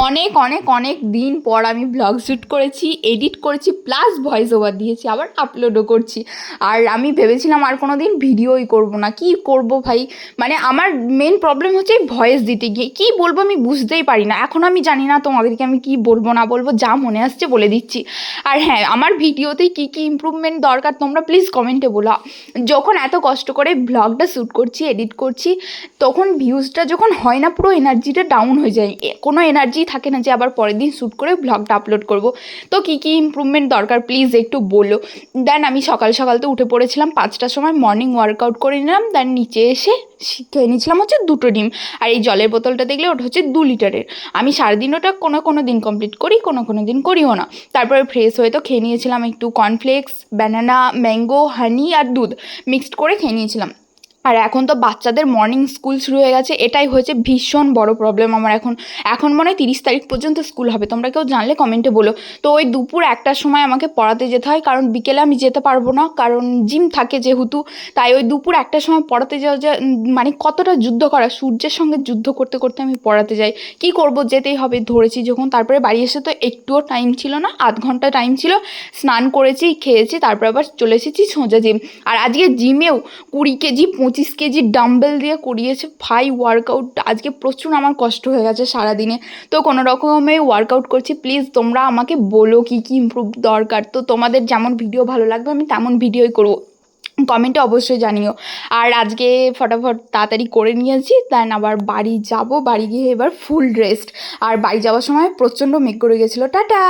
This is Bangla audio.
অনেক অনেক অনেক দিন পর আমি ব্লগ শ্যুট করেছি, এডিট করেছি, প্লাস ভয়েস ওভার দিয়েছি, আবার আপলোডও করছি। আর আমি ভেবেছিলাম আর কোনো দিন ভিডিওই করব না। কি করব ভাই, মানে আমার মেন প্রবলেম হচ্ছে ভয়েস দিতে গিয়ে কী বলবো আমি বুঝতেই পারি না। এখন আমি জানি না তোমাদেরকে আমি কি বলবো না বলবো, যা মনে আসছে বলে দিচ্ছি। আর হ্যাঁ, আমার ভিডিওতে কী কী ইমপ্রুভমেন্ট দরকার তোমরা প্লিজ কমেন্টে বলো। যখন এত কষ্ট করে ব্লগটা শ্যুট করছি, এডিট করছি, তখন ভিউজটা যখন হয় না পুরো এনার্জিটা ডাউন হয়ে যায়, কোনো এনার্জি থাকে না যে আবার পরের দিন শ্যুট করে ব্লগটা আপলোড করব। তো কী কী ইমপ্রুভমেন্ট দরকার প্লিজ একটু বলো। দেন আমি সকাল সকাল তো উঠে পড়েছিলাম 5টার সময়, মর্নিং ওয়ার্কআউট করে নিলাম। দেন নিচে এসে খেয়ে নিয়েছিলাম হচ্ছে 2টো ডিম। আর এই জলের বোতলটা দেখলে ওটা হচ্ছে 2 লিটারের। আমি সারাদিন ওটা কোনো দিন কমপ্লিট করি, কোনো দিন করিও না। তারপরে ফ্রেশ হয়ে তো খেয়ে নিয়েছিলাম একটু কর্নফ্লেক্স, ব্যানানা, ম্যাঙ্গো, হানি আর দুধ মিক্সড করে খেয়ে নিয়েছিলাম। আর এখন তো বাচ্চাদের মর্নিং স্কুল শুরু হয়ে গেছে, এটাই হয়েছে ভীষণ বড় প্রবলেম আমার। এখন মনে হয় 30 তারিখ পর্যন্ত স্কুল হবে, তোমরা কেউ জানলে কমেন্টে বলো। তো ওই দুপুর 1টার সময় আমাকে পড়াতে যেতে হয়, কারণ বিকেলে আমি যেতে পারবো না, কারণ জিম থাকে যেহেতু। তাই ওই দুপুর 1টার সময় পড়াতে যাওয়া যে মানে কতটা যুদ্ধ করা, সূর্যের সঙ্গে যুদ্ধ করতে করতে আমি পড়াতে যাই। কি করব, যেতেই হবে, ধরেছি যখন। তারপরে বাড়ি এসে তো একটুও টাইম ছিল না, আধ ঘন্টা টাইম ছিল, স্নান করেছি, খেয়েছি, তারপর আবার চলে এসেছি সোজা জিম। আর আজকে জিমেও 20 কেজি 25 কেজি ডাম্বেল দিয়ে করিয়েছে ভাই ওয়ার্কআউট। আজকে প্রচুর আমার কষ্ট হয়ে গেছে সারাদিনে। তো কোনো রকমে ওয়ার্কআউট করছি। প্লিজ তোমরা আমাকে বলো কী কী ইমপ্রুভ দরকার। তো তোমাদের যেমন ভিডিও ভালো লাগবে আমি তেমন ভিডিওই করবো, কমেন্টে অবশ্যই জানিও। আর আজকে ফটাফট তাড়াতাড়ি করে নিয়েছি, দেন আবার বাড়ি যাব। বাড়ি গিয়ে এবার ফুল রেস্ট। আর বাড়ি যাওয়ার সময় প্রচণ্ড মেঘ করে গেছিলো। টাটা।